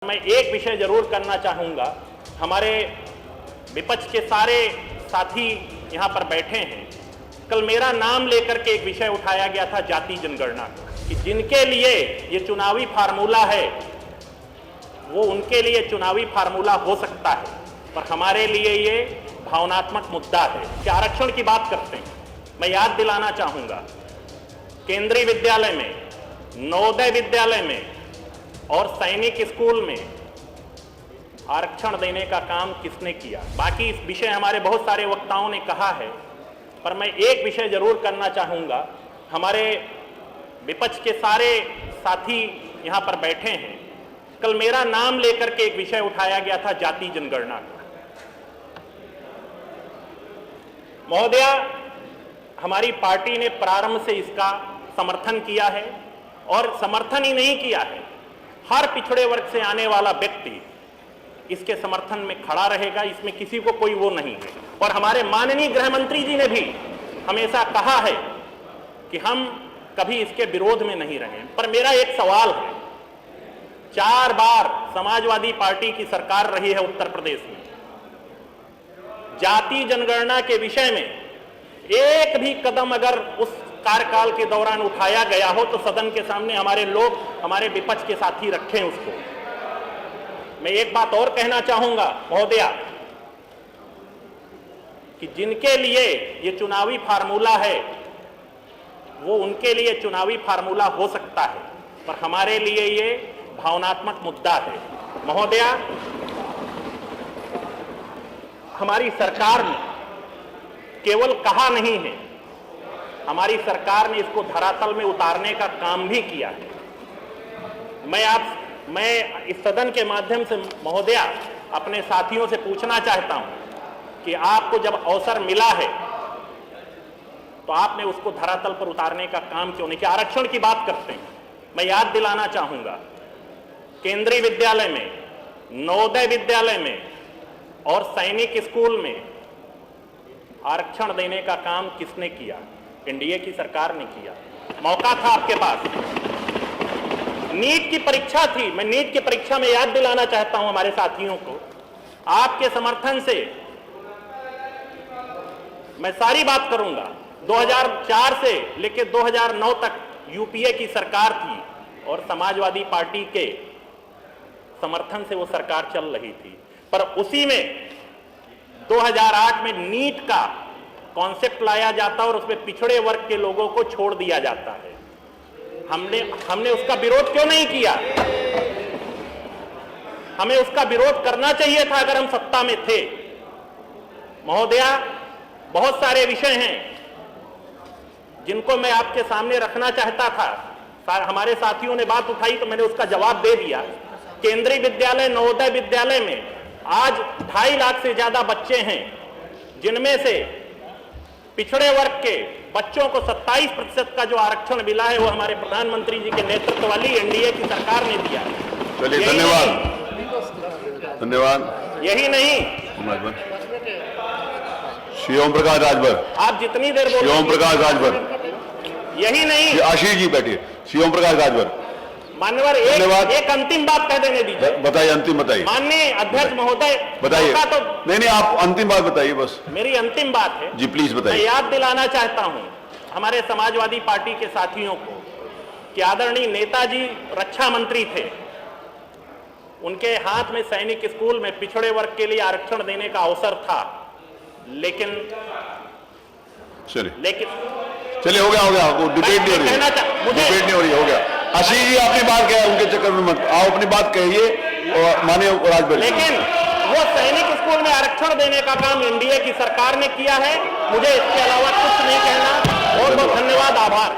मैं एक विषय जरूर करना चाहूँगा। हमारे विपक्ष के सारे साथी यहाँ पर बैठे हैं। कल मेरा नाम लेकर के एक विषय उठाया गया था जाति जनगणना कि जिनके लिए ये चुनावी फार्मूला है वो उनके लिए चुनावी फार्मूला हो सकता है, पर हमारे लिए ये भावनात्मक मुद्दा है कि आरक्षण की बात करते हैं। मैं याद दिलाना चाहूँगा, केंद्रीय विद्यालय में, नवोदय विद्यालय में और सैनिक स्कूल में आरक्षण देने का काम किसने किया। बाकी इस विषय हमारे बहुत सारे वक्ताओं ने कहा है, पर मैं एक विषय जरूर करना चाहूँगा। हमारे विपक्ष के सारे साथी यहाँ पर बैठे हैं। कल मेरा नाम लेकर के एक विषय उठाया गया था जाति जनगणना का। महोदया, हमारी पार्टी ने प्रारंभ से इसका समर्थन किया है और समर्थन ही नहीं किया है, हर पिछड़े वर्ग से आने वाला व्यक्ति इसके समर्थन में खड़ा रहेगा, इसमें किसी को कोई वो नहीं है। और हमारे माननीय गृह मंत्री जी ने भी हमेशा कहा है कि हम कभी इसके विरोध में नहीं रहे। पर मेरा एक सवाल है, 4 बार समाजवादी पार्टी की सरकार रही है उत्तर प्रदेश में, जाति जनगणना के विषय में एक भी कदम अगर उस कार्यकाल के दौरान उठाया गया हो तो सदन के सामने हमारे लोग, हमारे विपक्ष के साथी रखें उसको। मैं एक बात और कहना चाहूंगा महोदया कि जिनके लिए ये चुनावी फार्मूला है वो उनके लिए चुनावी फार्मूला हो सकता है, पर हमारे लिए ये भावनात्मक मुद्दा है। महोदया, हमारी सरकार ने केवल कहा नहीं है, हमारी सरकार ने इसको धरातल में उतारने का काम भी किया है। मैं इस सदन के माध्यम से महोदया अपने साथियों से पूछना चाहता हूं कि आपको जब अवसर मिला है तो आपने उसको धरातल पर उतारने का काम क्यों नहीं किया। आरक्षण की बात करते हैं, मैं याद दिलाना चाहूंगा, केंद्रीय विद्यालय में, नवोदय विद्यालय में और सैनिक स्कूल में आरक्षण देने का काम किसने किया? एनडीए की सरकार ने किया। मौका था आपके पास, नीट की परीक्षा थी। मैं नीट की परीक्षा में याद दिलाना चाहता हूं हमारे साथियों को, आपके समर्थन से मैं सारी बात करूंगा, 2004 से लेकर 2009 तक यूपीए की सरकार थी और समाजवादी पार्टी के समर्थन से वो सरकार चल रही थी। पर उसी में 2008 में नीट का कॉन्सेप्ट लाया जाता और उसमें पिछड़े वर्ग के लोगों को छोड़ दिया जाता है। हमने उसका विरोध क्यों नहीं किया? हमें उसका विरोध करना चाहिए था अगर हम सत्ता में थे। महोदया, बहुत सारे विषय हैं जिनको मैं आपके सामने रखना चाहता था। हमारे साथियों ने बात उठाई तो मैंने उसका जवाब दे दिया। केंद्रीय विद्यालय, नवोदय विद्यालय में आज 2.5 लाख से ज्यादा बच्चे हैं, जिनमें से पिछड़े वर्ग के बच्चों को 27% का जो आरक्षण मिला है वो हमारे प्रधानमंत्री जी के नेतृत्व वाली एनडीए की सरकार ने दिया। चलिए, धन्यवाद। यही नहीं, श्री ओम प्रकाश राजभर, आप जितनी देर बोल, श्री ओम प्रकाश राजभर, यही नहीं, आशीष जी बैठिए, श्री ओम प्रकाश राजभर। मान्यवर, एक अंतिम बात कह देने दीजिए। बताइए, अंतिम बताइए। माननीय अध्यक्ष महोदय, बताइए। तो नहीं, आप अंतिम बात बताइए बस। मेरी अंतिम बात है जी, प्लीज बताइए। मैं याद दिलाना चाहता हूं हमारे समाजवादी पार्टी के साथियों को कि आदरणीय नेताजी रक्षा मंत्री थे, उनके हाथ में सैनिक स्कूल में पिछड़े वर्ग के लिए आरक्षण देने का अवसर था, लेकिन चलिए, हो गया, वो डिबेट नहीं हो रही, डिबेट नहीं हो रही, हो गया। आशीष जी, आपने बात कहा, उनके चक्कर में मत आओ, अपनी बात कहिए और माननीय राजभर। लेकिन वो सैनिक स्कूल में आरक्षण देने का काम एनडीए की सरकार ने किया है। मुझे इसके अलावा कुछ नहीं कहना। बहुत बहुत धन्यवाद, आभार।